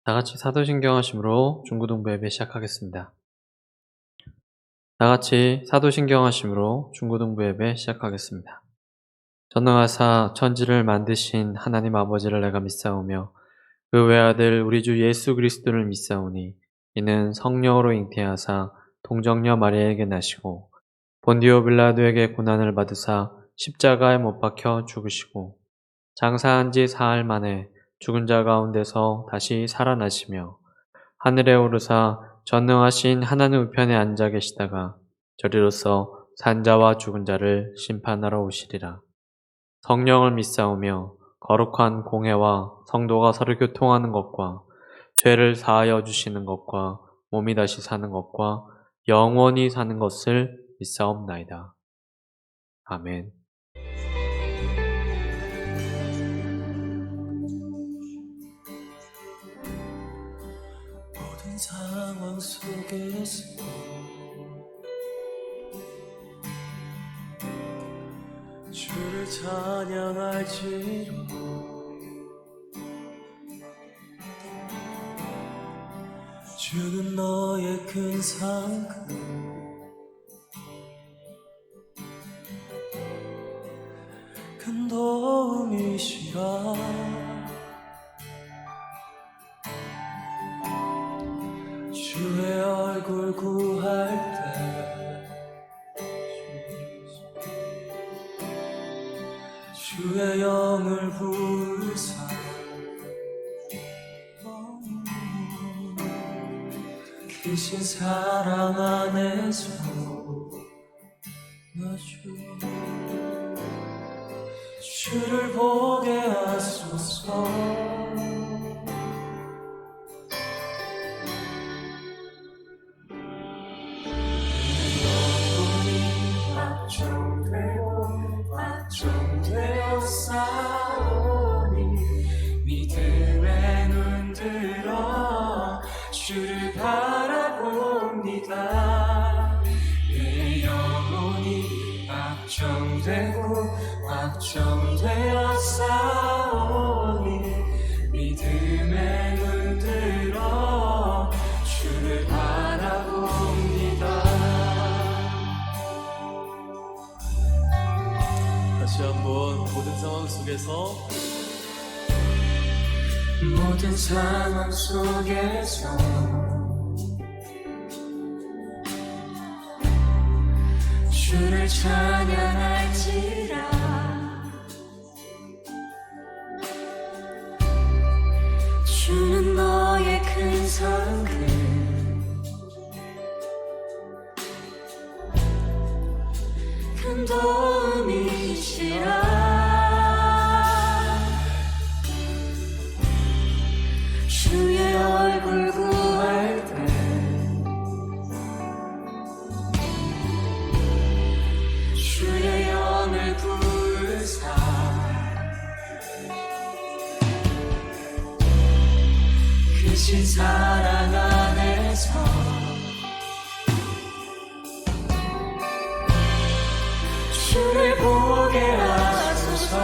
다같이 사도신경 하심으로 중고등부 예배 시작하겠습니다. 다같이 사도신경 하심으로 중고등부 예배 시작하겠습니다. 전능하사 천지를 만드신 하나님 아버지를 내가 믿사오며 그 외아들 우리 주 예수 그리스도를 믿사오니 이는 성령으로 잉태하사 동정녀 마리아에게 나시고 본디오 빌라도에게 고난을 받으사 십자가에 못 박혀 죽으시고 장사한 지 사흘 만에 죽은 자 가운데서 다시 살아나시며 하늘에 오르사 전능하신 하나님 우편에 앉아 계시다가 저리로서 산자와 죽은 자를 심판하러 오시리라. 성령을 믿사오며 거룩한 공회와 성도가 서로 교통하는 것과 죄를 사하여 주시는 것과 몸이 다시 사는 것과 영원히 사는 것을 믿사옵나이다. 아멘. 모든 상황 속에서 주를 찬양할지로 주는 너의 큰 상급 큰 도움이시라 주의 얼굴 구할 때 주의 영을 부르사 크신 사랑 안에서 주를 보게 하소서. 확정되어 싸우니 믿음의 눈 들어 주를 바라봅니다. 내 영혼이 확정되어 싸우니 믿음의 눈 들어 주를 바라봅니다. 다시 한번 모든 상황 속에서 주를 찬양할지라. 주는 너의 큰 성금 큰 도움이시라. 주의 얼굴 구할 때 주의 영을 부으사 크신 사랑 안에서 주를 보게 하소서.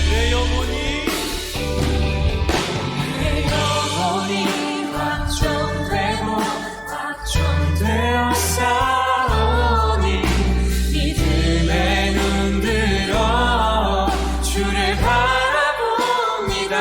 내 영혼이 확정되어 싸우니 믿음의 눈 들어 주를 바라봅니다.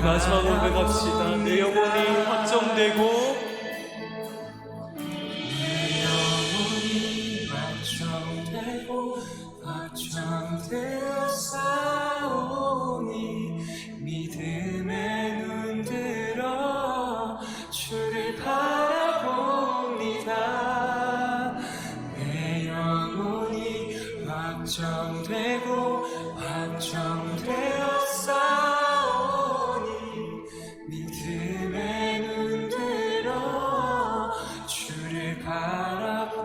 마지막 고백합시다. 내 영혼이 확정되고 확정되어 싸우니 믿음에 눈들어 주를 바라봅니다. 내 영혼이 확정되어 싸우니 믿음에 눈들어 주를 바라봅니다.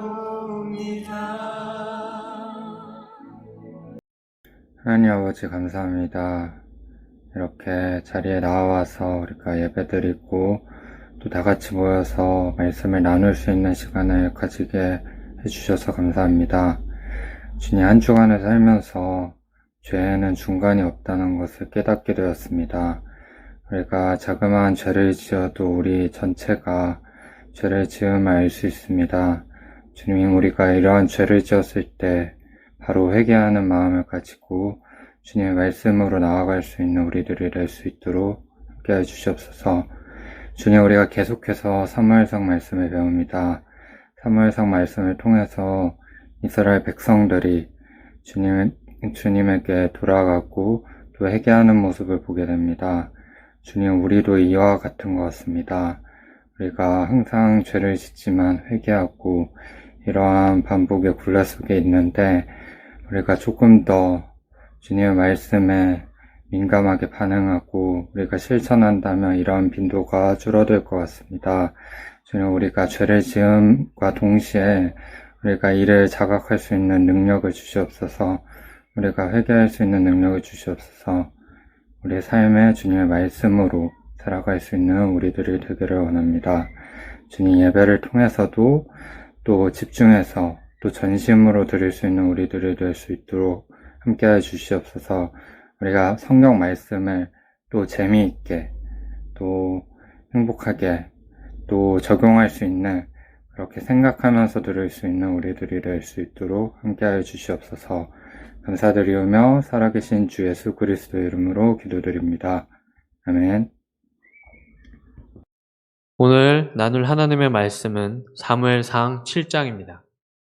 하나님 아버지 감사합니다. 이렇게 자리에 나와서 우리가 예배드리고 또 다 같이 모여서 말씀을 나눌 수 있는 시간을 가지게 해주셔서 감사합니다. 주님, 한 주간을 살면서 죄에는 중간이 없다는 것을 깨닫게 되었습니다. 우리가 자그마한 죄를 지어도 우리 전체가 죄를 지음을 알 수 있습니다. 주님, 우리가 이러한 죄를 지었을 때 바로 회개하는 마음을 가지고 주님의 말씀으로 나아갈 수 있는 우리들이 될 수 있도록 함께해 주시옵소서. 주님, 우리가 계속해서 사무엘상 말씀을 배웁니다. 사무엘상 말씀을 통해서 이스라엘 백성들이 주님에게 돌아가고 또 회개하는 모습을 보게 됩니다. 주님, 우리도 이와 같은 것 같습니다. 우리가 항상 죄를 짓지만 회개하고 이러한 반복의 굴레 속에 있는데 우리가 조금 더 주님의 말씀에 민감하게 반응하고 우리가 실천한다면 이러한 빈도가 줄어들 것 같습니다. 주님, 우리가 죄를 지음과 동시에 우리가 이를 자각할 수 있는 능력을 주시옵소서. 우리가 회개할 수 있는 능력을 주시옵소서. 우리의 삶에 주님의 말씀으로 살아갈 수 있는 우리들이 되기를 원합니다. 주님, 예배를 통해서도 또 집중해서 또 전심으로 드릴 수 있는 우리들이 될 수 있도록 함께해 주시옵소서. 우리가 성경 말씀을 또 재미있게 또 행복하게 또 적용할 수 있는 그렇게 생각하면서 들을 수 있는 우리들이 될 수 있도록 함께하여 주시옵소서. 감사드리오며 살아계신 주 예수 그리스도의 이름으로 기도드립니다. 아멘. 오늘 나눌 하나님의 말씀은 사무엘상 7장입니다.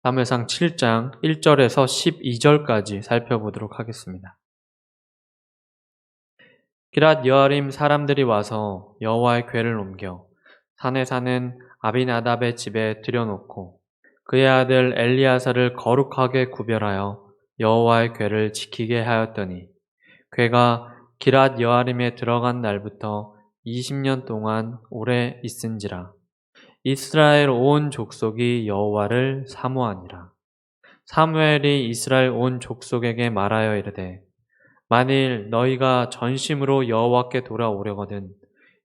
사무엘상 7장 1절에서 12절까지 살펴보도록 하겠습니다. 기랏 여아림 사람들이 와서 여호와의 궤를 옮겨 산에 사는 아비나답의 집에 들여놓고 그의 아들 엘리야사를 거룩하게 구별하여 여호와의 궤를 지키게 하였더니 궤가 기랏 여아림에 들어간 날부터 20년 동안 오래 있은지라. 이스라엘 온 족속이 여호와를 사모하니라. 사무엘이 이스라엘 온 족속에게 말하여 이르되 만일 너희가 전심으로 여호와께 돌아오려거든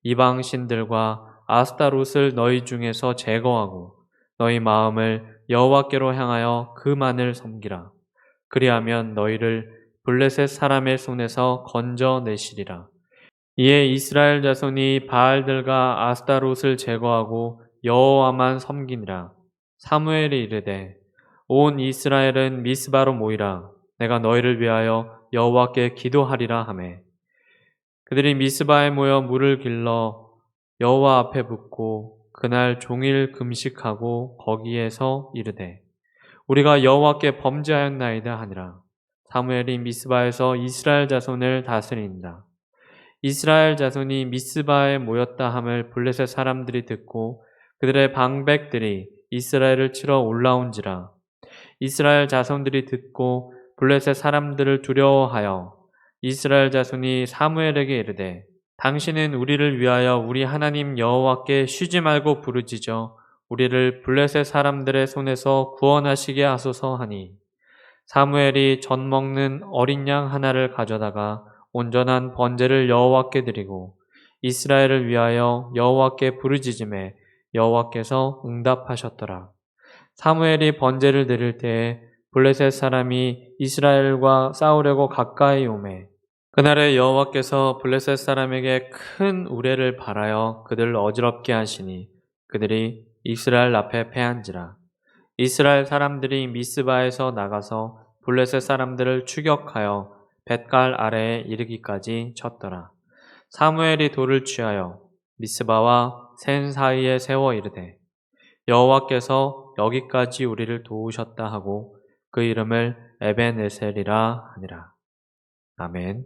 이방 신들과 아스타롯을 너희 중에서 제거하고 너희 마음을 여호와께로 향하여 그만을 섬기라. 그리하면 너희를 블레셋 사람의 손에서 건져내시리라. 이에 이스라엘 자손이 바알들과 아스타롯을 제거하고 여호와만 섬기니라. 사무엘이 이르되 온 이스라엘은 미스바로 모이라. 내가 너희를 위하여 여호와께 기도하리라 하매 그들이 미스바에 모여 물을 길러 여호와 앞에 붓고 그날 종일 금식하고 거기에서 이르되 우리가 여호와께 범죄하였나이다 하니라. 사무엘이 미스바에서 이스라엘 자손을 다스린다. 이스라엘 자손이 미스바에 모였다 함을 블레셋 사람들이 듣고 그들의 방백들이 이스라엘을 치러 올라온지라. 이스라엘 자손들이 듣고 블레셋 사람들을 두려워하여 이스라엘 자손이 사무엘에게 이르되 당신은 우리를 위하여 우리 하나님 여호와께 쉬지 말고 부르짖어 우리를 블레셋 사람들의 손에서 구원하시게 하소서 하니 사무엘이 젖 먹는 어린 양 하나를 가져다가 온전한 번제를 여호와께 드리고 이스라엘을 위하여 여호와께 부르짖음에 여호와께서 응답하셨더라. 사무엘이 번제를 드릴 때에 블레셋 사람이 이스라엘과 싸우려고 가까이 오매 그날에 여호와께서 블레셋 사람에게 큰 우레를 발하여 그들을 어지럽게 하시니 그들이 이스라엘 앞에 패한지라. 이스라엘 사람들이 미스바에서 나가서 블레셋 사람들을 추격하여 벳갈 아래에 이르기까지 쳤더라. 사무엘이 돌을 취하여 미스바와 센 사이에 세워 이르되 여호와께서 여기까지 우리를 도우셨다 하고 그 이름을 에벤에셀이라 하니라. 아멘.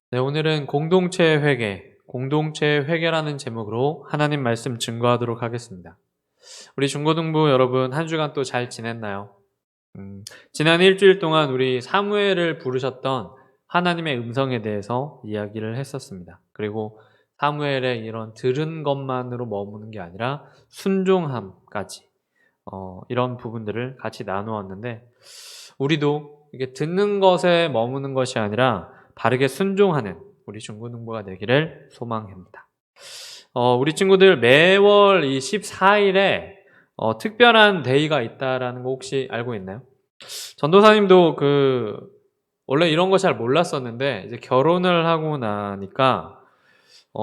네, 오늘은 공동체 회개라는 제목으로 하나님 말씀 증거하도록 하겠습니다. 우리 중고등부 여러분 한 주간 또 잘 지냈나요? 지난 일주일 동안 우리 사무엘을 부르셨던 하나님의 음성에 대해서 이야기를 했었습니다. 그리고 사무엘의 이런 들은 것만으로 머무는 게 아니라 순종함까지 이런 부분들을 같이 나누었는데, 우리도 이게 듣는 것에 머무는 것이 아니라 바르게 순종하는 우리 중고등부가 되기를 소망합니다. 우리 친구들 매월 이 14일에 특별한 데이가 있다라는 거 혹시 알고 있나요? 전도사님도 원래 이런 거 잘 몰랐었는데 이제 결혼을 하고 나니까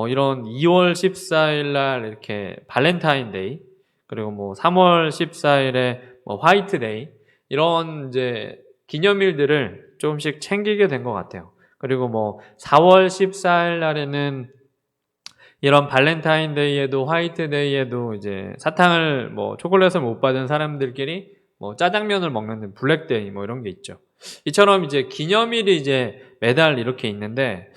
이런 2월 14일 날 이렇게 발렌타인데이, 그리고 뭐 3월 14일에 뭐 화이트데이, 이런 이제 기념일들을 조금씩 챙기게 된 것 같아요. 그리고 뭐 4월 14일 날에는 이런 발렌타인데이에도 화이트데이에도 이제 사탕을 뭐 초콜릿을 못 받은 사람들끼리 뭐 짜장면을 먹는 블랙데이 뭐 이런 게 있죠. 이처럼 이제 기념일이 이제 매달 이렇게 있는데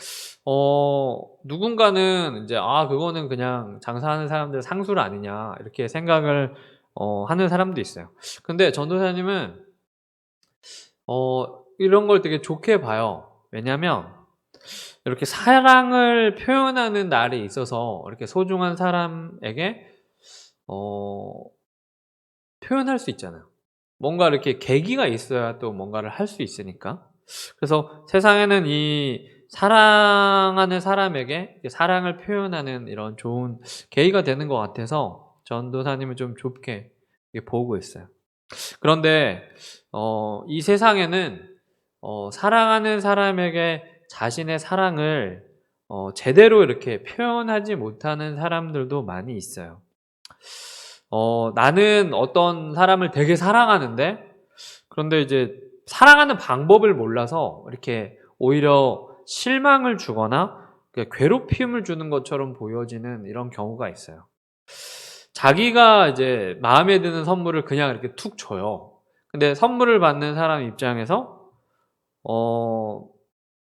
누군가는 이제 그거는 그냥 장사하는 사람들 상술 아니냐 이렇게 생각을 하는 사람도 있어요. 근데 전도사님은 이런 걸 되게 좋게 봐요. 왜냐면 이렇게 사랑을 표현하는 날이 있어서 이렇게 소중한 사람에게 표현할 수 있잖아요. 뭔가 이렇게 계기가 있어야 또 뭔가를 할 수 있으니까. 그래서 세상에는 이 사랑하는 사람에게 사랑을 표현하는 이런 좋은 계기가 되는 것 같아서 전도사님은 좀 좁게 보고 있어요. 그런데 이 세상에는 사랑하는 사람에게 자신의 사랑을 제대로 이렇게 표현하지 못하는 사람들도 많이 있어요. 나는 어떤 사람을 되게 사랑하는데, 그런데 이제 사랑하는 방법을 몰라서 이렇게 오히려 실망을 주거나 괴롭힘을 주는 것처럼 보여지는 이런 경우가 있어요. 자기가 이제 마음에 드는 선물을 그냥 이렇게 툭 줘요. 근데 선물을 받는 사람 입장에서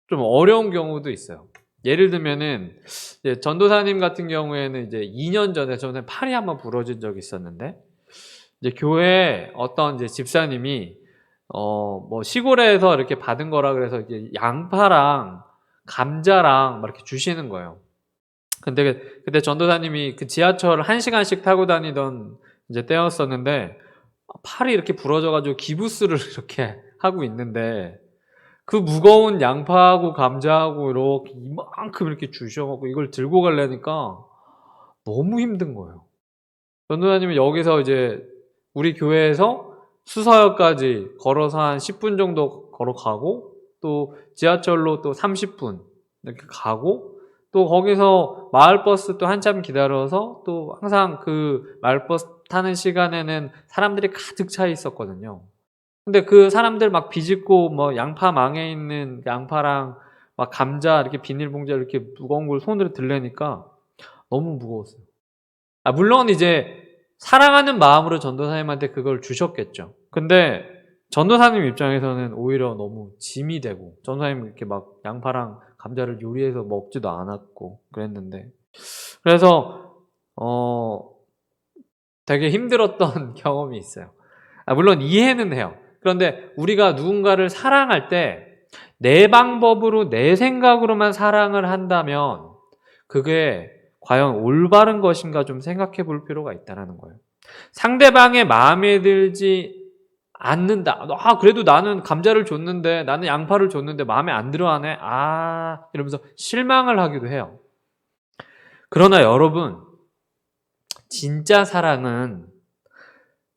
좀 어려운 경우도 있어요. 예를 들면은 이제 전도사님 같은 경우에는 이제 2년 전에 저는 팔이 한번 부러진 적이 있었는데, 이제 교회에 어떤 이제 집사님이 뭐 시골에서 이렇게 받은 거라 그래서 이제 양파랑 감자랑 막 이렇게 주시는 거예요. 근데 그때 전도사님이 그 지하철을 1시간씩 타고 다니던 이제 때였었는데, 팔이 이렇게 부러져가지고 기부스를 이렇게 하고 있는데, 그 무거운 양파하고 감자하고 이렇게 이만큼 이렇게 주셔갖고 이걸 들고 가려니까 너무 힘든 거예요. 전도사님은 여기서 이제 우리 교회에서 수서역까지 걸어서 한 10분 정도 걸어가고, 또 지하철로 또 30분 이렇게 가고, 또 거기서 마을버스 또 한참 기다려서 또 항상 그 마을버스 타는 시간에는 사람들이 가득 차 있었거든요. 근데 그 사람들 막 비집고 뭐 양파 망에 있는 양파랑 막 감자 이렇게 비닐봉지에 이렇게 무거운 걸 손으로 들려니까 너무 무거웠어요. 물론 이제 사랑하는 마음으로 전도사님한테 그걸 주셨겠죠. 근데 전도사님 입장에서는 오히려 너무 짐이 되고, 전도사님 이렇게 막 양파랑 감자를 요리해서 먹지도 않았고 그랬는데, 그래서 되게 힘들었던 경험이 있어요. 물론 이해는 해요. 그런데 우리가 누군가를 사랑할 때 내 방법으로 내 생각으로만 사랑을 한다면 그게 과연 올바른 것인가 좀 생각해 볼 필요가 있다는 거예요. 상대방의 마음에 들지 않는다. 그래도 나는 감자를 줬는데, 나는 양파를 줬는데 마음에 안 들어하네. 이러면서 실망을 하기도 해요. 그러나 여러분, 진짜 사랑은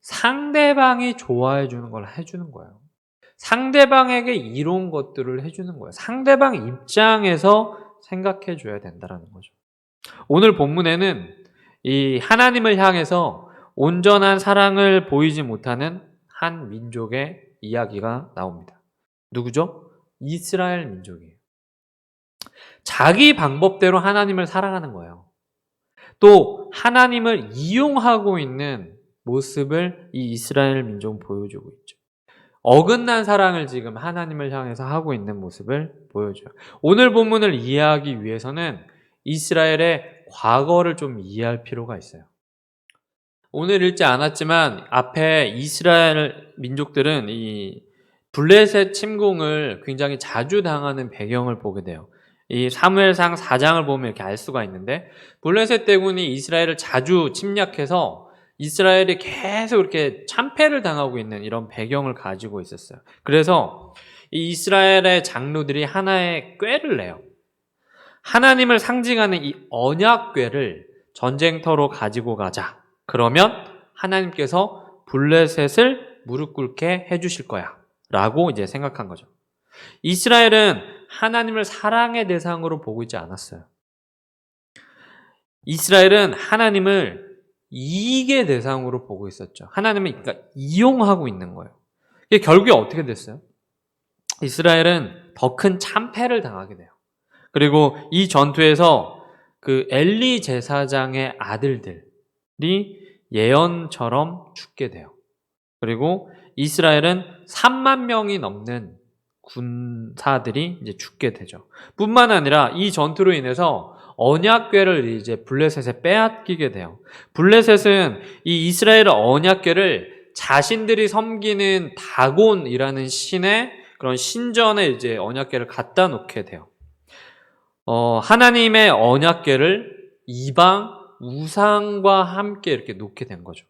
상대방이 좋아해 주는 걸 해주는 거예요. 상대방에게 이로운 것들을 해주는 거예요. 상대방 입장에서 생각해 줘야 된다는 거죠. 오늘 본문에는 이 하나님을 향해서 온전한 사랑을 보이지 못하는 한 민족의 이야기가 나옵니다. 누구죠? 이스라엘 민족이에요. 자기 방법대로 하나님을 살아가는 거예요. 또 하나님을 이용하고 있는 모습을 이 이스라엘 민족은 보여주고 있죠. 어긋난 사랑을 지금 하나님을 향해서 하고 있는 모습을 보여줘요. 오늘 본문을 이해하기 위해서는 이스라엘의 과거를 좀 이해할 필요가 있어요. 오늘 읽지 않았지만 앞에 이스라엘 민족들은 이 블레셋 침공을 굉장히 자주 당하는 배경을 보게 돼요. 이 사무엘상 4장을 보면 이렇게 알 수가 있는데 블레셋 대군이 이스라엘을 자주 침략해서 이스라엘이 계속 이렇게 참패를 당하고 있는 이런 배경을 가지고 있었어요. 그래서 이 이스라엘의 장로들이 하나의 꾀를 내요. 하나님을 상징하는 이 언약궤를 전쟁터로 가지고 가자. 그러면 하나님께서 블레셋을 무릎 꿇게 해주실 거야. 라고 이제 생각한 거죠. 이스라엘은 하나님을 사랑의 대상으로 보고 있지 않았어요. 이스라엘은 하나님을 이익의 대상으로 보고 있었죠. 하나님을 그러니까 이용하고 있는 거예요. 이게 결국에 어떻게 됐어요? 이스라엘은 더 큰 참패를 당하게 돼요. 그리고 이 전투에서 그 엘리 제사장의 아들들이 예언처럼 죽게 돼요. 그리고 이스라엘은 3만 명이 넘는 군사들이 이제 죽게 되죠. 뿐만 아니라 이 전투로 인해서 언약궤를 이제 블레셋에 빼앗기게 돼요. 블레셋은 이 이스라엘의 언약궤를 자신들이 섬기는 다곤이라는 신의 그런 신전에 이제 언약궤를 갖다 놓게 돼요. 하나님의 언약궤를 이방 우상과 함께 이렇게 놓게 된 거죠.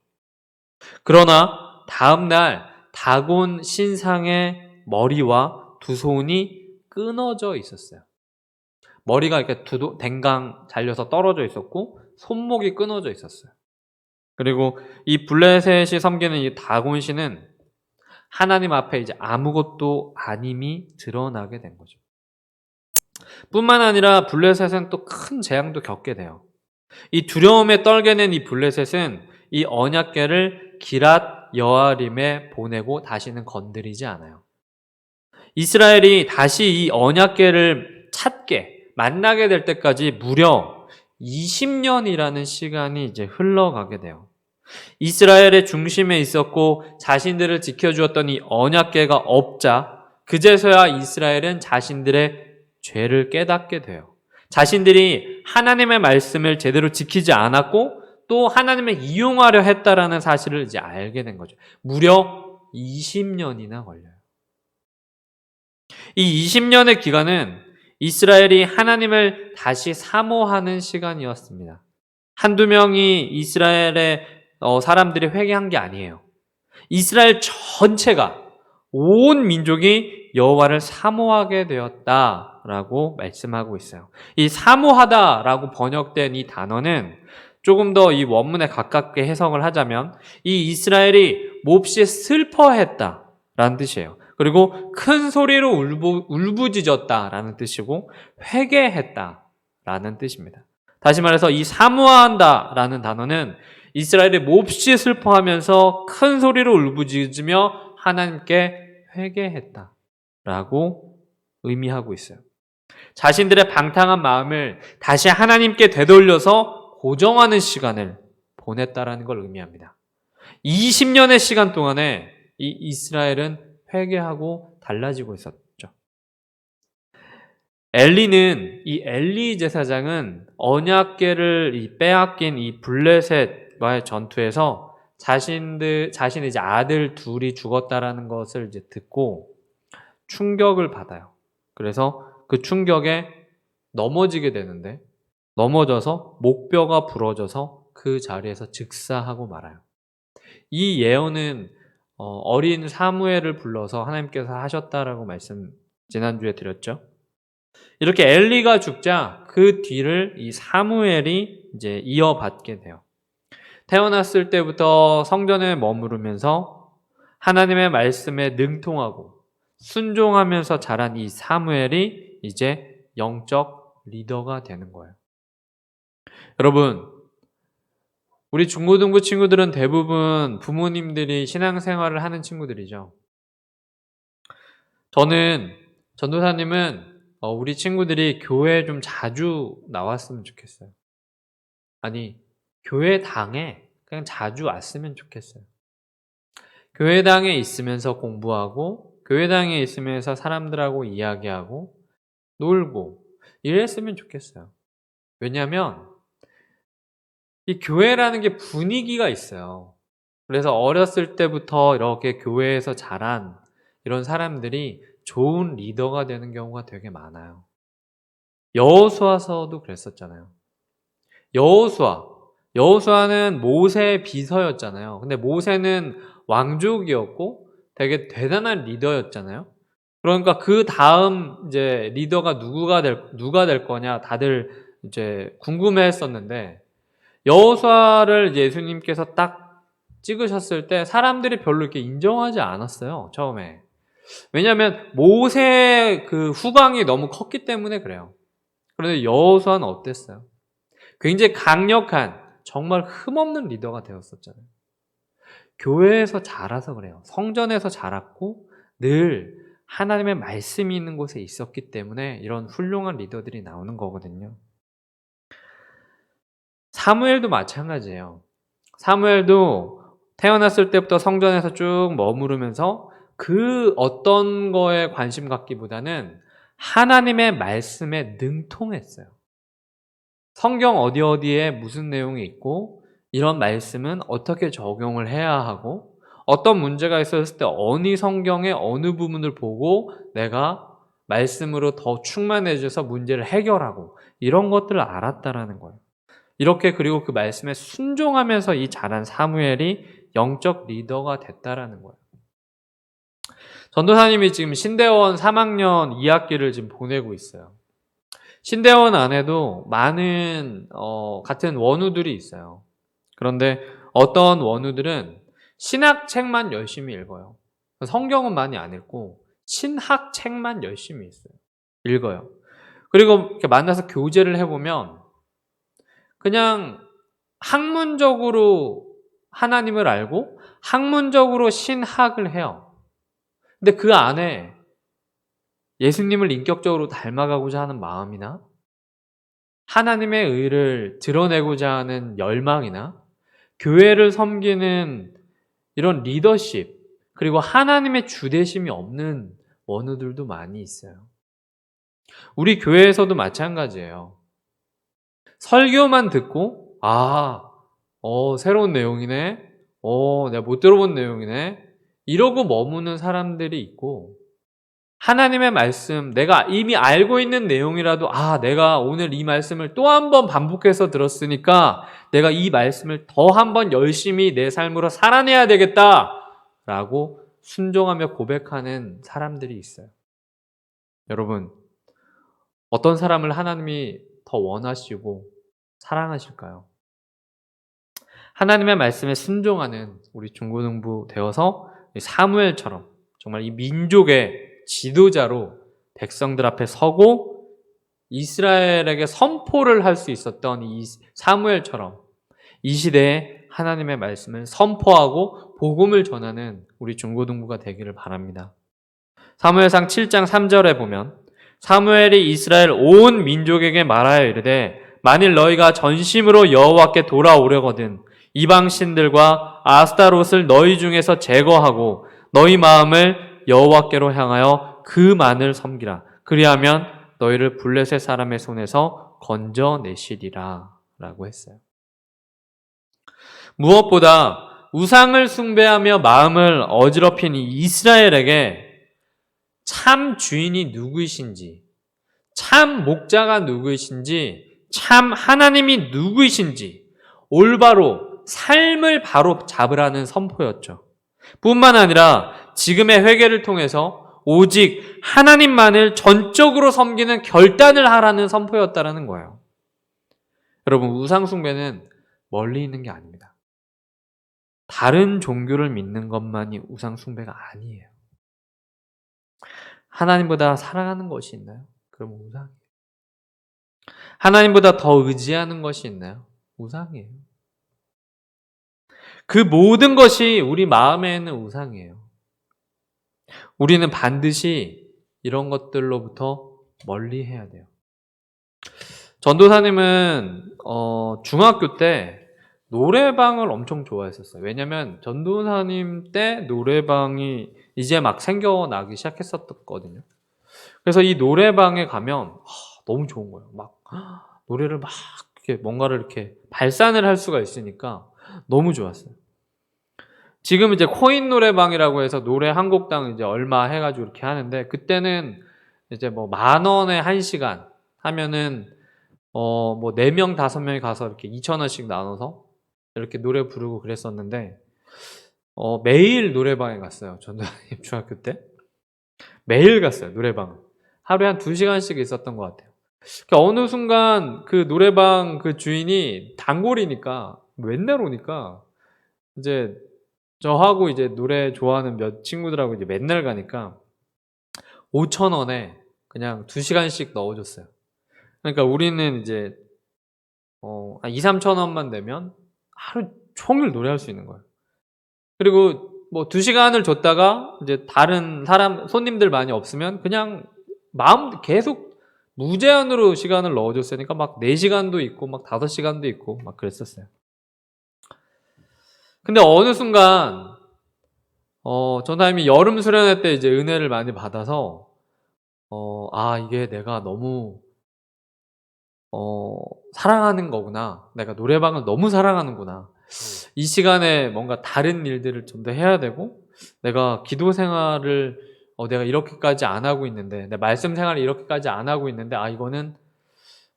그러나 다음날 다곤 신상의 머리와 두 손이 끊어져 있었어요. 머리가 이렇게 댕강 잘려서 떨어져 있었고 손목이 끊어져 있었어요. 그리고 이 블레셋이 섬기는 이 다곤 신은 하나님 앞에 이제 아무것도 아님이 드러나게 된 거죠. 뿐만 아니라 블레셋은 또 큰 재앙도 겪게 돼요. 이 두려움에 떨게 된 이 블레셋은 이 언약궤를 기랏 여아림에 보내고 다시는 건드리지 않아요. 이스라엘이 다시 이 언약궤를 찾게 만나게 될 때까지 무려 20년이라는 시간이 이제 흘러가게 돼요. 이스라엘의 중심에 있었고 자신들을 지켜주었던 이 언약궤가 없자 그제서야 이스라엘은 자신들의 죄를 깨닫게 돼요. 자신들이 하나님의 말씀을 제대로 지키지 않았고 또 하나님을 이용하려 했다라는 사실을 이제 알게 된 거죠. 무려 20년이나 걸려요. 이 20년의 기간은 이스라엘이 하나님을 다시 사모하는 시간이었습니다. 한두 명이 이스라엘의 사람들이 회개한 게 아니에요. 이스라엘 전체가 온 민족이 여호와를 사모하게 되었다라고 말씀하고 있어요. 이 사모하다라고 번역된 이 단어는 조금 더 이 원문에 가깝게 해석을 하자면 이 이스라엘이 몹시 슬퍼했다라는 뜻이에요. 그리고 큰 소리로 울부짖었다라는 뜻이고 회개했다라는 뜻입니다. 다시 말해서 이 사모한다라는 단어는 이스라엘이 몹시 슬퍼하면서 큰 소리로 울부짖으며 하나님께 회개했다라고 의미하고 있어요. 자신들의 방탕한 마음을 다시 하나님께 되돌려서 고정하는 시간을 보냈다라는 걸 의미합니다. 20년의 시간 동안에 이 이스라엘은 회개하고 달라지고 있었죠. 이 엘리 제사장은 언약궤를 빼앗긴 이 블레셋과의 전투에서 자신의 이제 아들 둘이 죽었다라는 것을 이제 듣고 충격을 받아요. 그래서 그 충격에 넘어지게 되는데 넘어져서 목뼈가 부러져서 그 자리에서 즉사하고 말아요. 이 예언은 어린 사무엘을 불러서 하나님께서 하셨다라고 말씀 지난주에 드렸죠. 이렇게 엘리가 죽자 그 뒤를 이 사무엘이 이제 이어받게 돼요. 태어났을 때부터 성전에 머무르면서 하나님의 말씀에 능통하고 순종하면서 자란 이 사무엘이 이제 영적 리더가 되는 거예요. 여러분, 우리 중고등부 친구들은 대부분 부모님들이 신앙생활을 하는 친구들이죠. 전도사님은 우리 친구들이 교회에 좀 자주 나왔으면 좋겠어요. 아니, 교회당에 그냥 자주 왔으면 좋겠어요. 교회당에 있으면서 공부하고, 교회당에 있으면서 사람들하고 이야기하고, 놀고, 이랬으면 좋겠어요. 왜냐하면 이 교회라는 게 분위기가 있어요. 그래서 어렸을 때부터 이렇게 교회에서 자란 이런 사람들이 좋은 리더가 되는 경우가 되게 많아요. 여호수아서도 그랬었잖아요. 여호수아는 모세의 비서였잖아요. 근데 모세는 왕족이었고 되게 대단한 리더였잖아요. 그러니까 그 다음 이제 리더가 누가 될 거냐 다들 이제 궁금해했었는데 여호수아를 예수님께서 딱 찍으셨을 때 사람들이 별로 이렇게 인정하지 않았어요. 처음에. 왜냐하면 모세의 그 후광이 너무 컸기 때문에 그래요. 그런데 여호수아는 어땠어요? 굉장히 강력한 정말 흠없는 리더가 되었었잖아요. 교회에서 자라서 그래요. 성전에서 자랐고 늘 하나님의 말씀이 있는 곳에 있었기 때문에 이런 훌륭한 리더들이 나오는 거거든요. 사무엘도 마찬가지예요. 사무엘도 태어났을 때부터 성전에서 쭉 머무르면서 그 어떤 거에 관심 갖기보다는 하나님의 말씀에 능통했어요. 성경 어디에 무슨 내용이 있고 이런 말씀은 어떻게 적용을 해야 하고 어떤 문제가 있었을 때 어느 성경의 어느 부분을 보고 내가 말씀으로 더 충만해져서 문제를 해결하고 이런 것들을 알았다라는 거예요. 이렇게 그리고 그 말씀에 순종하면서 이 자란 사무엘이 영적 리더가 됐다라는 거예요. 전도사님이 지금 신대원 3학년 2학기를 지금 보내고 있어요. 신대원 안에도 많은 같은 원우들이 있어요. 그런데 어떤 원우들은 신학책만 열심히 읽어요. 성경은 많이 안 읽고 신학책만 열심히 읽어요. 그리고 이렇게 만나서 교제를 해보면 그냥 학문적으로 하나님을 알고 학문적으로 신학을 해요. 근데 그 안에 예수님을 인격적으로 닮아가고자 하는 마음이나 하나님의 의를 드러내고자 하는 열망이나 교회를 섬기는 이런 리더십 그리고 하나님의 주대심이 없는 원우들도 많이 있어요. 우리 교회에서도 마찬가지예요. 설교만 듣고 새로운 내용이네. 내가 못 들어본 내용이네. 이러고 머무는 사람들이 있고 하나님의 말씀, 내가 이미 알고 있는 내용이라도 내가 오늘 이 말씀을 또 한 번 반복해서 들었으니까 내가 이 말씀을 더 한 번 열심히 내 삶으로 살아내야 되겠다라고 순종하며 고백하는 사람들이 있어요. 여러분, 어떤 사람을 하나님이 더 원하시고 사랑하실까요? 하나님의 말씀에 순종하는 우리 중고등부 되어서 사무엘처럼 정말 이 민족의 지도자로 백성들 앞에 서고 이스라엘에게 선포를 할 수 있었던 이 사무엘처럼 이 시대에 하나님의 말씀을 선포하고 복음을 전하는 우리 중고등부가 되기를 바랍니다. 사무엘상 7장 3절에 보면 사무엘이 이스라엘 온 민족에게 말하여 이르되 만일 너희가 전심으로 여호와께 돌아오려거든 이방 신들과 아스타롯을 너희 중에서 제거하고 너희 마음을 여호와께로 향하여 그만을 섬기라. 그리하면 너희를 블레셋 사람의 손에서 건져내시리라 라고 했어요. 무엇보다 우상을 숭배하며 마음을 어지럽힌 이 이스라엘에게 참 주인이 누구이신지, 참 목자가 누구이신지, 참 하나님이 누구이신지 올바로 삶을 바로 잡으라는 선포였죠. 뿐만 아니라 지금의 회개를 통해서 오직 하나님만을 전적으로 섬기는 결단을 하라는 선포였다라는 거예요. 여러분, 우상 숭배는 멀리 있는 게 아닙니다. 다른 종교를 믿는 것만이 우상 숭배가 아니에요. 하나님보다 사랑하는 것이 있나요? 그럼 우상이에요. 하나님보다 더 의지하는 것이 있나요? 우상이에요. 그 모든 것이 우리 마음에 있는 우상이에요. 우리는 반드시 이런 것들로부터 멀리 해야 돼요. 전도사님은 중학교 때 노래방을 엄청 좋아했었어요. 왜냐면 전도사님 때 노래방이 이제 막 생겨나기 시작했었거든요. 그래서 이 노래방에 가면 너무 좋은 거예요. 막 노래를 막 이렇게 뭔가를 이렇게 발산을 할 수가 있으니까 너무 좋았어요. 지금 이제 코인 노래방이라고 해서 노래 한 곡당 이제 얼마 해가지고 이렇게 하는데, 그때는 이제 뭐 10,000원에 1시간 하면은 뭐 4명 5명이 가서 이렇게 2,000원씩 나눠서 이렇게 노래 부르고 그랬었는데, 매일 노래방에 갔어요. 전도사님 중학교 때 매일 갔어요. 노래방 하루에 한 2시간씩 있었던 것 같아요. 그러니까 어느 순간 그 노래방 그 주인이 단골이니까 맨날 오니까 이제 저하고 이제 노래 좋아하는 몇 친구들하고 이제 맨날 가니까 5,000원에 그냥 2시간씩 넣어줬어요. 그러니까 우리는 이제 한 2-3,000원만 내면 하루 종일 노래할 수 있는 거예요. 그리고 뭐 2시간을 줬다가 이제 다른 사람 손님들 많이 없으면 그냥 마음 계속 무제한으로 시간을 넣어줬으니까 막 4시간도 있고 막 5시간도 있고 막 그랬었어요. 근데 어느 순간 전사님이 여름 수련회 때 이제 은혜를 많이 받아서 이게 내가 너무 사랑하는 거구나. 내가 노래방을 너무 사랑하는구나. 이 시간에 뭔가 다른 일들을 좀 더 해야 되고, 내가 기도 생활을 내가 이렇게까지 안 하고 있는데, 내 말씀 생활을 이렇게까지 안 하고 있는데, 이거는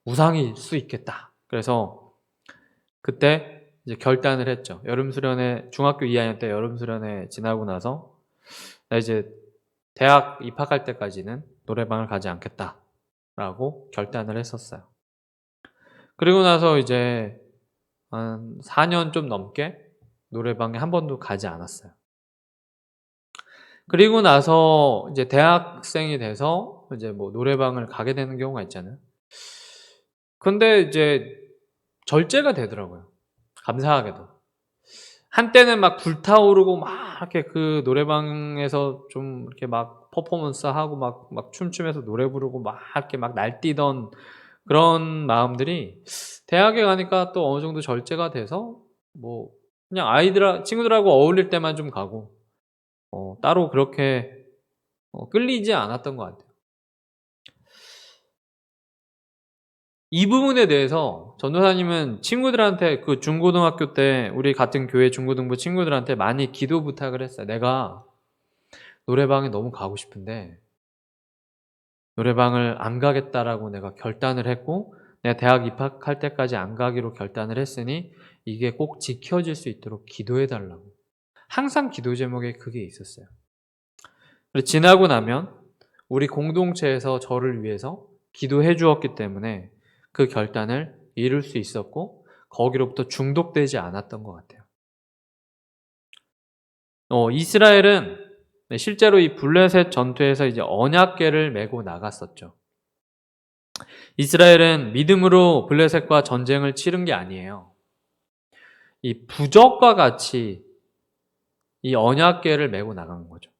우상일 수 있겠다. 그래서 그때 이제 결단을 했죠. 여름 수련회, 중학교 2학년 때 여름 수련회 지나고 나서 나 이제 대학 입학할 때까지는 노래방을 가지 않겠다라고 결단을 했었어요. 그리고 나서 이제 한 4년 좀 넘게 노래방에 한 번도 가지 않았어요. 그리고 나서 이제 대학생이 돼서 이제 뭐 노래방을 가게 되는 경우가 있잖아요. 근데 이제 절제가 되더라고요. 감사하게도. 한때는 막 불타오르고 막 이렇게 그 노래방에서 좀 이렇게 막 퍼포먼스 하고 막 춤추면서 노래 부르고 막 이렇게 막 날뛰던 그런 마음들이 대학에 가니까 또 어느 정도 절제가 돼서 뭐 그냥 친구들하고 어울릴 때만 좀 가고 따로 그렇게 끌리지 않았던 것 같아요. 이 부분에 대해서 전도사님은 친구들한테 그 중고등학교 때 우리 같은 교회 중고등부 친구들한테 많이 기도 부탁을 했어요. 내가 노래방에 너무 가고 싶은데 노래방을 안 가겠다라고 내가 결단을 했고, 내가 대학 입학할 때까지 안 가기로 결단을 했으니 이게 꼭 지켜질 수 있도록 기도해 달라고. 항상 기도 제목에 그게 있었어요. 그리고 지나고 나면 우리 공동체에서 저를 위해서 기도해 주었기 때문에 그 결단을 이룰 수 있었고 거기로부터 중독되지 않았던 것 같아요. 이스라엘은 실제로 이 블레셋 전투에서 이제 언약궤를 메고 나갔었죠. 이스라엘은 믿음으로 블레셋과 전쟁을 치른 게 아니에요. 이 부적과 같이 이 언약궤를 메고 나간 거죠.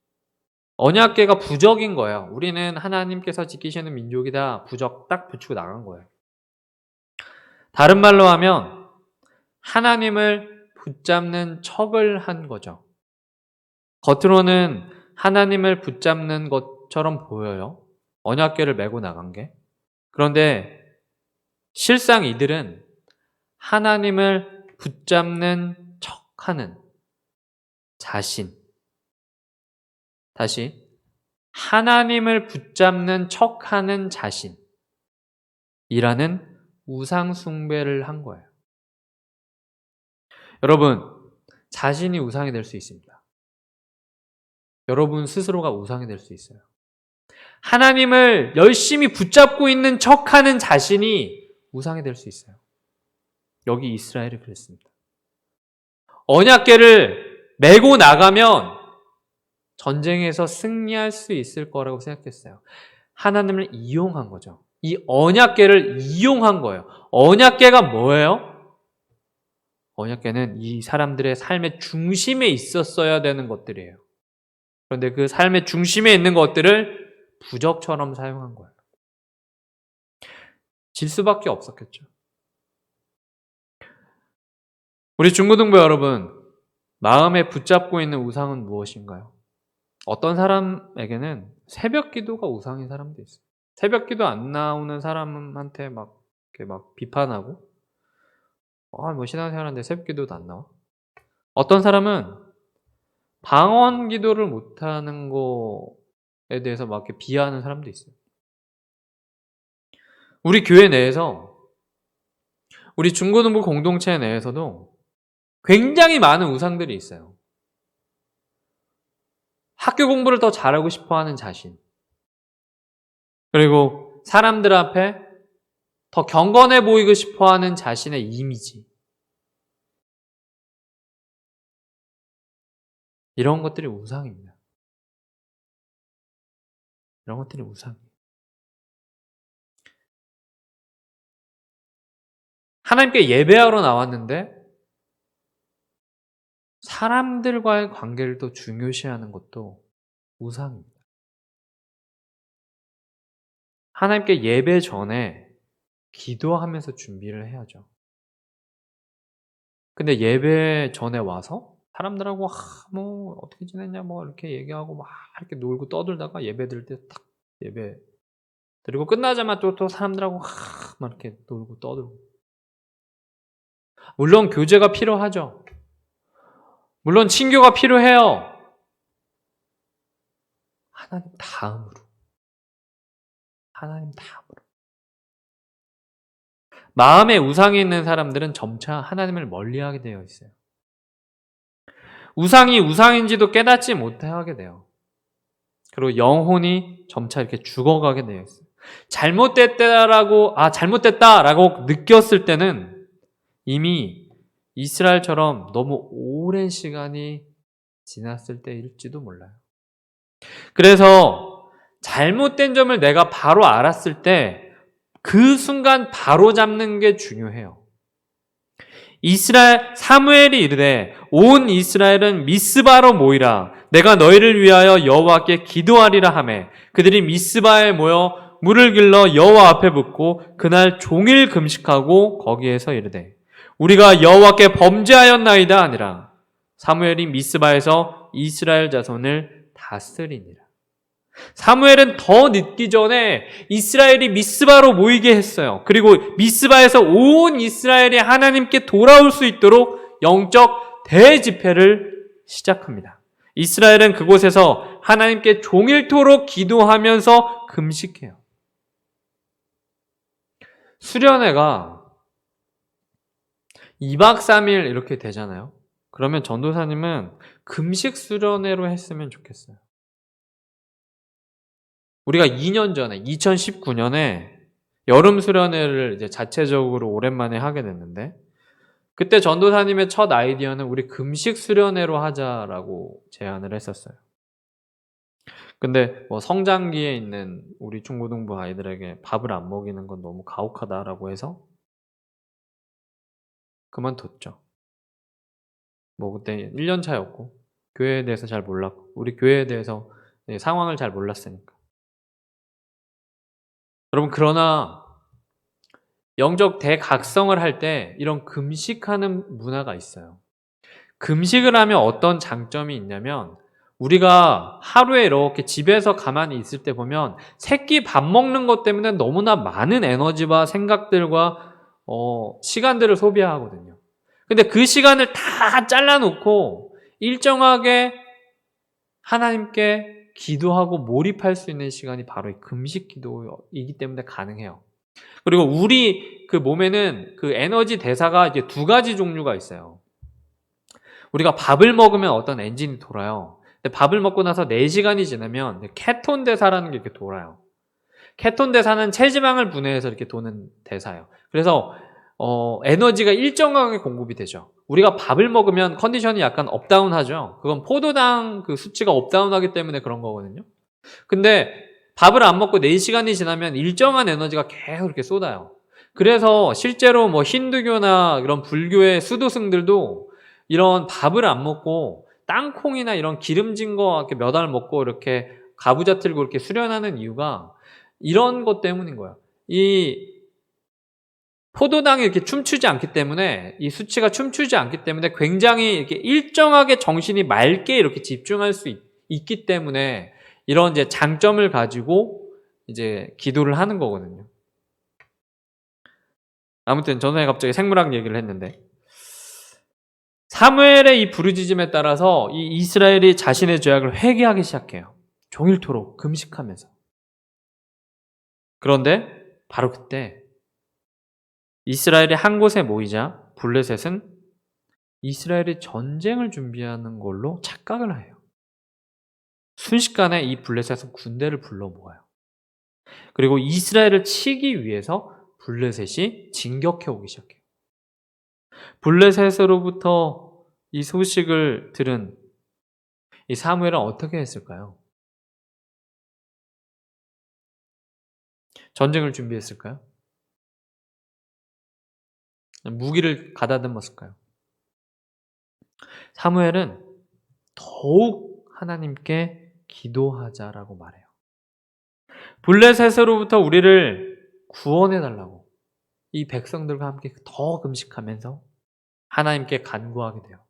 언약궤가 부적인 거예요. 우리는 하나님께서 지키시는 민족이다. 부적 딱 붙이고 나간 거예요. 다른 말로 하면 하나님을 붙잡는 척을 한 거죠. 겉으로는 하나님을 붙잡는 것처럼 보여요. 언약궤를 메고 나간 게. 그런데 실상 이들은 하나님을 붙잡는 척하는 자신. 다시, 하나님을 붙잡는 척하는 자신이라는 우상 숭배를 한 거예요. 여러분, 자신이 우상이 될 수 있습니다. 여러분 스스로가 우상이 될 수 있어요. 하나님을 열심히 붙잡고 있는 척하는 자신이 우상이 될 수 있어요. 여기 이스라엘이 그랬습니다. 언약궤를 메고 나가면 전쟁에서 승리할 수 있을 거라고 생각했어요. 하나님을 이용한 거죠. 이 언약궤를 이용한 거예요. 언약궤가 뭐예요? 언약궤는 이 사람들의 삶의 중심에 있었어야 되는 것들이에요. 그런데 그 삶의 중심에 있는 것들을 부적처럼 사용한 거예요. 질 수밖에 없었겠죠. 우리 중고등부 여러분, 마음에 붙잡고 있는 우상은 무엇인가요? 어떤 사람에게는 새벽 기도가 우상인 사람도 있어요. 새벽 기도 안 나오는 사람한테 이렇게 비판하고, 뭐 신앙생활하는데 새벽 기도도 안 나와? 어떤 사람은 방언 기도를 못하는 거에 대해서 이렇게 비하하는 사람도 있어요. 우리 교회 내에서, 우리 중고등부 공동체 내에서도 굉장히 많은 우상들이 있어요. 학교 공부를 더 잘하고 싶어 하는 자신, 그리고 사람들 앞에 더 경건해 보이고 싶어 하는 자신의 이미지, 이런 것들이 우상입니다. 이런 것들이 우상이에요. 하나님께 예배하러 나왔는데 사람들과의 관계를 더 중요시하는 것도 우상입니다. 하나님께 예배 전에 기도하면서 준비를 해야죠. 근데 예배 전에 와서 사람들하고 어떻게 지냈냐 이렇게 얘기하고 이렇게 놀고 떠들다가 예배 드릴 때 딱 예배 드리고 끝나자마자 또 사람들하고 이렇게 놀고 떠들고. 물론 교제가 필요하죠. 물론 친교가 필요해요. 하나님 다음으로. 마음에 우상이 있는 사람들은 점차 하나님을 멀리하게 되어 있어요. 우상이 우상인지도 깨닫지 못하게 돼요. 그리고 영혼이 점차 이렇게 죽어가게 되어 있어요. 잘못됐다라고 느꼈을 때는 이미 이스라엘처럼 너무 오랜 시간이 지났을 때일지도 몰라요. 그래서 잘못된 점을 내가 바로 알았을 때 그 순간 바로 잡는 게 중요해요. 사무엘이 이르되 온 이스라엘은 미스바로 모이라. 내가 너희를 위하여 여호와께 기도하리라 하매 그들이 미스바에 모여 물을 길러 여호와 앞에 붓고 그날 종일 금식하고 거기에서 이르되 우리가 여호와께 범죄하였나이다 하니라. 사무엘이 미스바에서 이스라엘 자손을 다스리니라. 사무엘은 더 늦기 전에 이스라엘이 미스바로 모이게 했어요. 그리고 미스바에서 온 이스라엘이 하나님께 돌아올 수 있도록 영적 대집회를 시작합니다. 이스라엘은 그곳에서 하나님께 종일토록 기도하면서 금식해요. 수련회가 2박 3일 이렇게 되잖아요. 그러면 전도사님은 금식 수련회로 했으면 좋겠어요. 우리가 2년 전에 2019년에 여름 수련회를 이제 자체적으로 오랜만에 하게 됐는데 그때 전도사님의 첫 아이디어는 우리 금식 수련회로 하자라고 제안을 했었어요. 근데 성장기에 있는 우리 중고등부 아이들에게 밥을 안 먹이는 건 너무 가혹하다라고 해서 그만뒀죠. 그때 1년 차였고 교회에 대해서 잘 몰랐고 우리 교회에 대해서 상황을 잘 몰랐으니까. 여러분, 그러나 영적 대각성을 할 때 이런 금식하는 문화가 있어요. 금식을 하면 어떤 장점이 있냐면 우리가 하루에 이렇게 집에서 가만히 있을 때 보면 새끼 밥 먹는 것 때문에 너무나 많은 에너지와 생각들과 시간들을 소비하거든요. 근데 그 시간을 다 잘라놓고 일정하게 하나님께 기도하고 몰입할 수 있는 시간이 바로 이 금식 기도이기 때문에 가능해요. 그리고 우리 그 몸에는 그 에너지 대사가 이제 2가지 종류가 있어요. 우리가 밥을 먹으면 어떤 엔진이 돌아요. 근데 밥을 먹고 나서 4시간이 지나면 케톤 대사라는 게 이렇게 돌아요. 케톤 대사는 체지방을 분해해서 이렇게 도는 대사예요. 그래서 에너지가 일정하게 공급이 되죠. 우리가 밥을 먹으면 컨디션이 약간 업다운 하죠. 그건 포도당 그 수치가 업다운 하기 때문에 그런 거거든요. 근데 밥을 안 먹고 4시간이 지나면 일정한 에너지가 계속 이렇게 쏟아요. 그래서 실제로 힌두교나 이런 불교의 수도승들도 이런 밥을 안 먹고 땅콩이나 이런 기름진 거 이렇게 몇 알 먹고 이렇게 가부좌 틀고 이렇게 수련하는 이유가 이런 것 때문인 거야. 이 포도당이 이렇게 춤추지 않기 때문에, 이 수치가 춤추지 않기 때문에 굉장히 이렇게 일정하게 정신이 맑게 이렇게 집중할 수 있기 때문에 이런 이제 장점을 가지고 이제 기도를 하는 거거든요. 아무튼 전에 갑자기 생물학 얘기를 했는데, 사무엘의 이 부르짖음에 따라서 이 이스라엘이 자신의 죄악을 회개하기 시작해요. 종일토록 금식하면서. 그런데 바로 그때 이스라엘이 한 곳에 모이자 블레셋은 이스라엘이 전쟁을 준비하는 걸로 착각을 해요. 순식간에 이 블레셋은 군대를 불러 모아요. 그리고 이스라엘을 치기 위해서 블레셋이 진격해 오기 시작해요. 블레셋으로부터 이 소식을 들은 이 사무엘은 어떻게 했을까요? 전쟁을 준비했을까요? 무기를 가다듬었을까요? 사무엘은 더욱 하나님께 기도하자라고 말해요. 블레셋으로부터 우리를 구원해 달라고 이 백성들과 함께 더 금식하면서 하나님께 간구하게 돼요.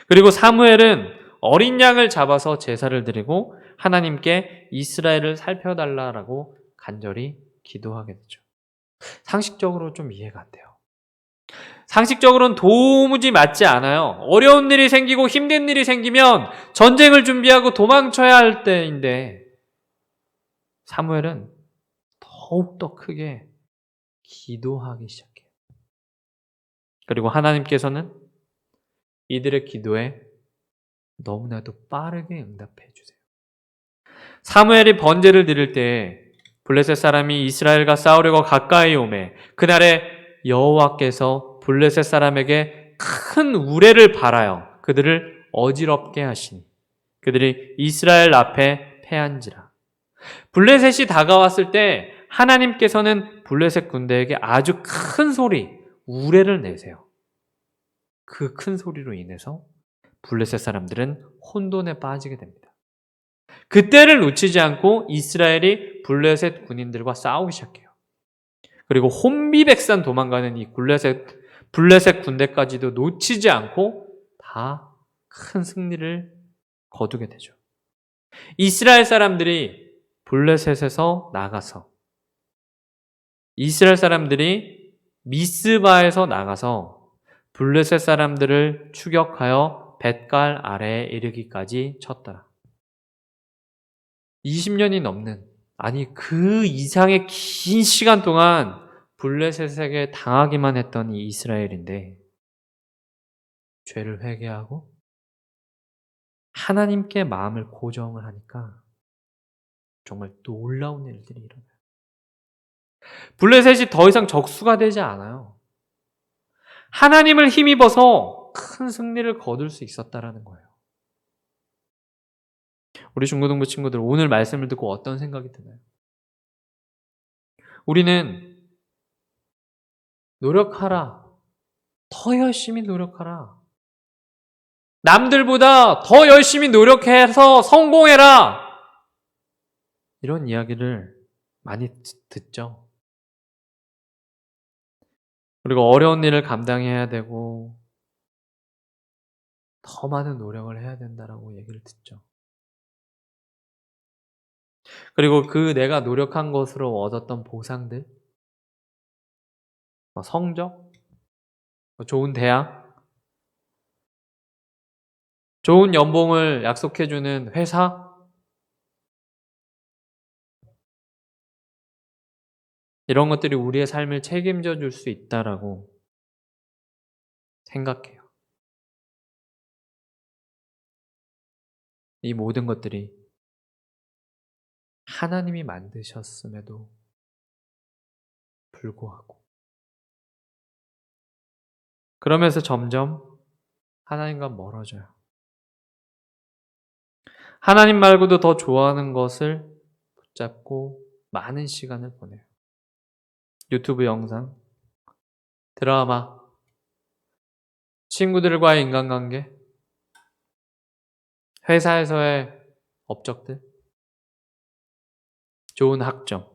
그리고 사무엘은 어린 양을 잡아서 제사를 드리고 하나님께 이스라엘을 살펴달라고 간절히 기도하게 되죠. 상식적으로 좀 이해가 안 돼요. 상식적으로는 도무지 맞지 않아요. 어려운 일이 생기고 힘든 일이 생기면 전쟁을 준비하고 도망쳐야 할 때인데, 사무엘은 더욱더 크게 기도하기 시작해요. 그리고 하나님께서는 이들의 기도에 너무나도 빠르게 응답해 주세요. 사무엘이 번제를 드릴 때 블레셋 사람이 이스라엘과 싸우려고 가까이 오매 그날에 여호와께서 블레셋 사람에게 큰 우레를 발하여 그들을 어지럽게 하시니 그들이 이스라엘 앞에 패한지라. 블레셋이 다가왔을 때 하나님께서는 블레셋 군대에게 아주 큰 소리, 우레를 내세요. 그 큰 소리로 인해서 블레셋 사람들은 혼돈에 빠지게 됩니다. 그때를 놓치지 않고 이스라엘이 블레셋 군인들과 싸우기 시작해요. 그리고 혼비백산 도망가는 이 블레셋 군대까지도 놓치지 않고 다 큰 승리를 거두게 되죠. 이스라엘 사람들이 블레셋에서 나가서, 이스라엘 사람들이 미스바에서 나가서 블레셋 사람들을 추격하여 벳갈 아래에 이르기까지 쳤더라. 20년이 넘는, 아니 그 이상의 긴 시간 동안 블레셋에게 당하기만 했던 이 이스라엘인데, 죄를 회개하고 하나님께 마음을 고정을 하니까 정말 놀라운 일들이 일어나요. 블레셋이 더 이상 적수가 되지 않아요. 하나님을 힘입어서 큰 승리를 거둘 수 있었다라는 거예요. 우리 중고등부 친구들, 오늘 말씀을 듣고 어떤 생각이 드나요? 우리는 노력하라, 더 열심히 노력하라, 남들보다 더 열심히 노력해서 성공해라, 이런 이야기를 많이 듣죠. 그리고 어려운 일을 감당해야 되고 더 많은 노력을 해야 된다라고 얘기를 듣죠. 그리고 그 내가 노력한 것으로 얻었던 보상들, 성적, 좋은 대학, 좋은 연봉을 약속해주는 회사, 이런 것들이 우리의 삶을 책임져 줄 수 있다라고 생각해요. 이 모든 것들이 하나님이 만드셨음에도 불구하고, 그러면서 점점 하나님과 멀어져요. 하나님 말고도 더 좋아하는 것을 붙잡고 많은 시간을 보내요. 유튜브 영상, 드라마, 친구들과의 인간관계, 회사에서의 업적들, 좋은 학점,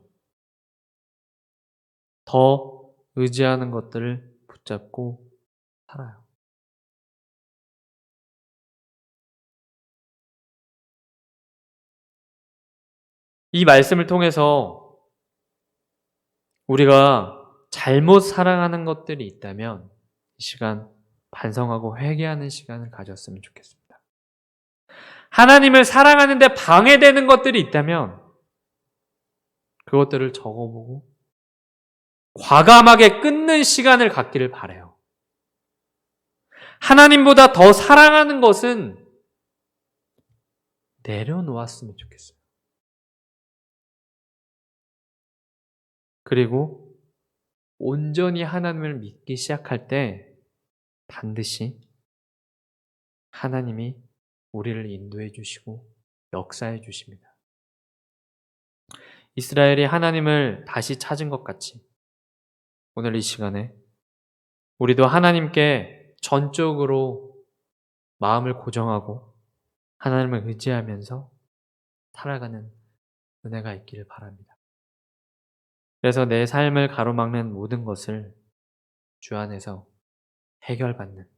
더 의지하는 것들을 붙잡고 살아요. 이 말씀을 통해서 우리가 잘못 사랑하는 것들이 있다면 이 시간 반성하고 회개하는 시간을 가졌으면 좋겠습니다. 하나님을 사랑하는데 방해되는 것들이 있다면 그것들을 적어보고 과감하게 끊는 시간을 갖기를 바라요. 하나님보다 더 사랑하는 것은 내려놓았으면 좋겠어요. 그리고 온전히 하나님을 믿기 시작할 때 반드시 하나님이 우리를 인도해 주시고 역사해 주십니다. 이스라엘이 하나님을 다시 찾은 것 같이 오늘 이 시간에 우리도 하나님께 전적으로 마음을 고정하고 하나님을 의지하면서 살아가는 은혜가 있기를 바랍니다. 그래서 내 삶을 가로막는 모든 것을 주 안에서 해결받는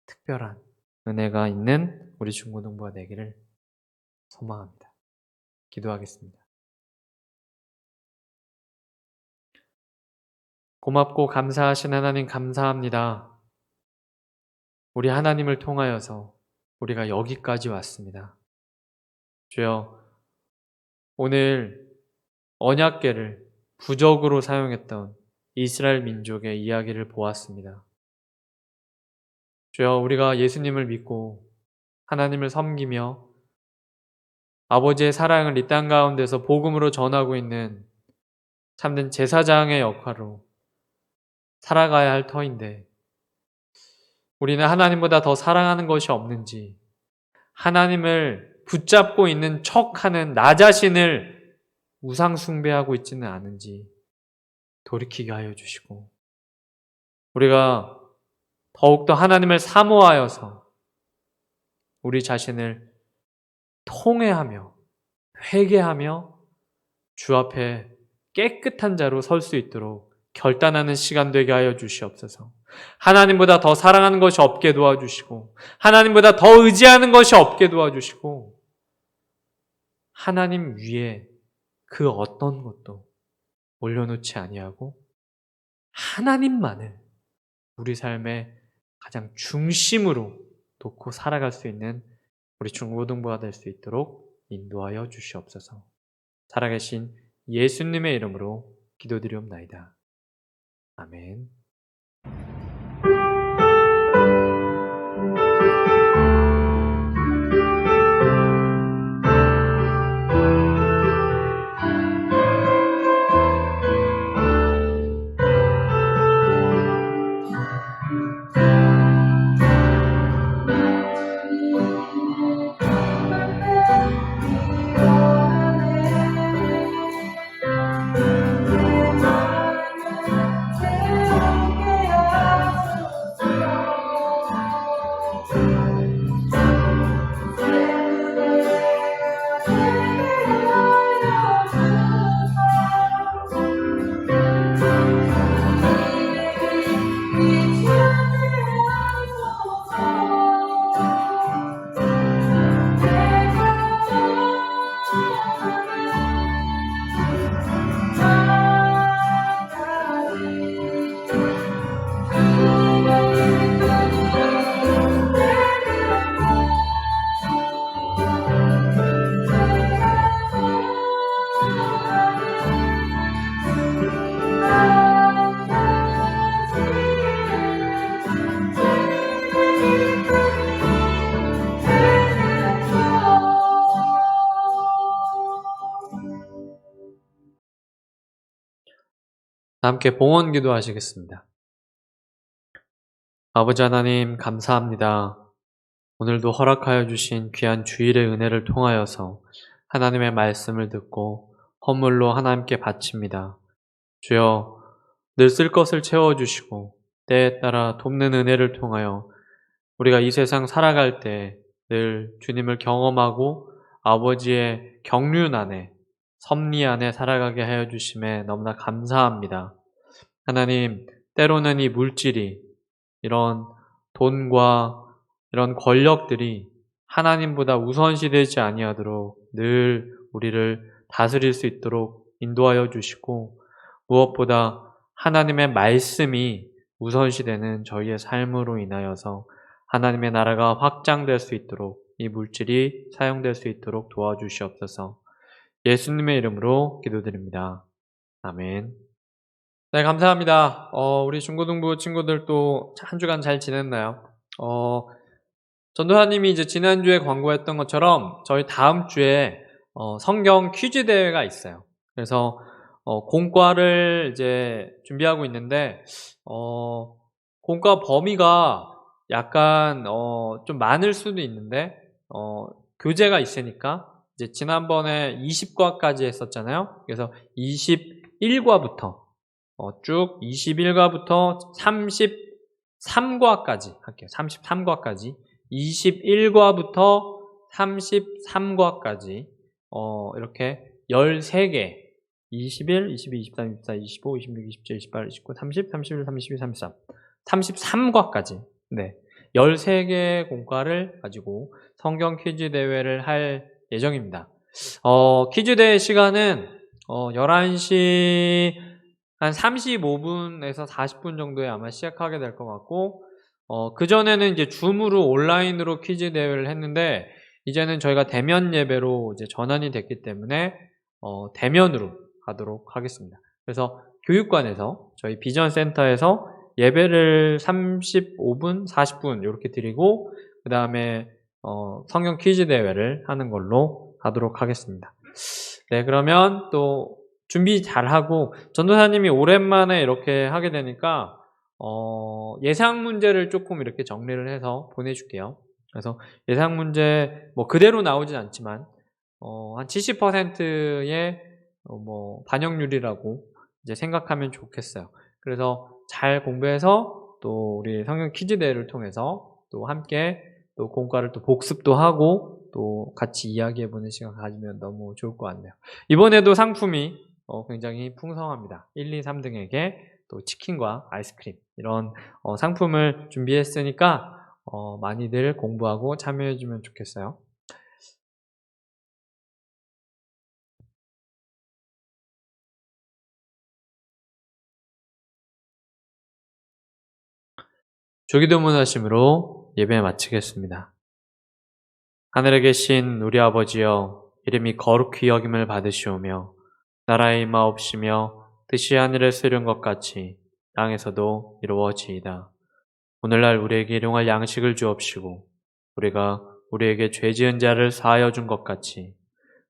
특별한 은혜가 있는 우리 중고등부가 되기를 소망합니다. 기도하겠습니다. 고맙고 감사하신 하나님 감사합니다. 우리 하나님을 통하여서 우리가 여기까지 왔습니다. 주여, 오늘 언약궤를 부적으로 사용했던 이스라엘 민족의 이야기를 보았습니다. 주여, 우리가 예수님을 믿고 하나님을 섬기며 아버지의 사랑을 이 땅 가운데서 복음으로 전하고 있는 참된 제사장의 역할로 살아가야 할 터인데 우리는 하나님보다 더 사랑하는 것이 없는지 하나님을 붙잡고 있는 척하는 나 자신을 우상 숭배하고 있지는 않은지 돌이키게 하여 주시고 우리가 더욱더 하나님을 사모하여서 우리 자신을 통회하며 회개하며 주 앞에 깨끗한 자로 설 수 있도록 결단하는 시간 되게 하여 주시옵소서. 하나님보다 더 사랑하는 것이 없게 도와주시고 하나님보다 더 의지하는 것이 없게 도와주시고 하나님 위에 그 어떤 것도 올려놓지 아니하고 하나님만을 우리 삶의 가장 중심으로 놓고 살아갈 수 있는 우리 중고등부가 될 수 있도록 인도하여 주시옵소서. 살아계신 예수님의 이름으로 기도드리옵나이다. 아멘. 함께 봉헌 기도하시겠습니다. 아버지 하나님 감사합니다. 오늘도 허락하여 주신 귀한 주일의 은혜를 통하여서 하나님의 말씀을 듣고 헌물로 하나님께 바칩니다. 주여, 늘 쓸 것을 채워주시고 때에 따라 돕는 은혜를 통하여 우리가 이 세상 살아갈 때 늘 주님을 경험하고 아버지의 경륜 안에 섭리 안에 살아가게 하여 주심에 너무나 감사합니다. 하나님, 때로는 이 물질이, 이런 돈과 이런 권력들이 하나님보다 우선시되지 아니하도록 늘 우리를 다스릴 수 있도록 인도하여 주시고, 무엇보다 하나님의 말씀이 우선시되는 저희의 삶으로 인하여서 하나님의 나라가 확장될 수 있도록, 이 물질이 사용될 수 있도록 도와주시옵소서. 예수님의 이름으로 기도드립니다. 아멘. 네, 감사합니다. 우리 중고등부 친구들 또 한 주간 잘 지냈나요? 전도사님이 이제 지난주에 광고했던 것처럼 저희 다음 주에 성경 퀴즈 대회가 있어요. 그래서 공과를 이제 준비하고 있는데 공과 범위가 약간 좀 많을 수도 있는데 교재가 있으니까 이제 지난번에 20과까지 했었잖아요. 그래서 21과부터 쭉 21과부터 33과까지 할게요. 33과까지 21과부터 33과까지 이렇게 13개 21, 22, 23, 24, 25, 26, 27, 28, 29, 30, 31, 32, 33 33과까지 네 13개 공과를 가지고 성경 퀴즈 대회를 할 예정입니다. 퀴즈 대회 시간은 11시 한 35분에서 40분 정도에 아마 시작하게 될 것 같고 그전에는 이제 줌으로 온라인으로 퀴즈 대회를 했는데 이제는 저희가 대면 예배로 이제 전환이 됐기 때문에 대면으로 하도록 하겠습니다. 그래서 교육관에서 저희 비전 센터에서 예배를 35분, 40분 이렇게 드리고 그 다음에 성경 퀴즈 대회를 하는 걸로 하도록 하겠습니다. 네, 그러면 또 준비 잘하고 전도사님이 오랜만에 이렇게 하게 되니까 예상 문제를 조금 이렇게 정리를 해서 보내줄게요. 그래서 예상 문제 뭐 그대로 나오진 않지만 한 70%의 뭐 반영률이라고 이제 생각하면 좋겠어요. 그래서 잘 공부해서 또 우리 성경 퀴즈 대회를 통해서 또 함께 또 공과를 또 복습도 하고 또 같이 이야기해보는 시간 가지면 너무 좋을 것 같네요. 이번에도 상품이 굉장히 풍성합니다. 1, 2, 3등에게 또 치킨과 아이스크림 이런 상품을 준비했으니까 많이들 공부하고 참여해주면 좋겠어요. 주기도문 하심으로 예배 마치겠습니다. 하늘에 계신 우리 아버지여, 이름이 거룩히 여김을 받으시오며 나라의 임하옵시며 뜻이 하늘에서 이룬 것 같이 땅에서도 이루어지이다. 오늘날 우리에게 일용할 양식을 주옵시고 우리가 우리에게 죄 지은 자를 사하여 준 것 같이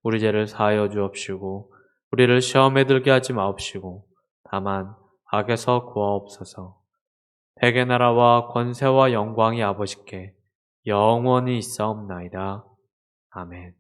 우리 죄를 사하여 주옵시고 우리를 시험에 들게 하지 마옵시고 다만 악에서 구하옵소서. 백의 나라와 권세와 영광이 아버지께 영원히 있사옵나이다. 아멘.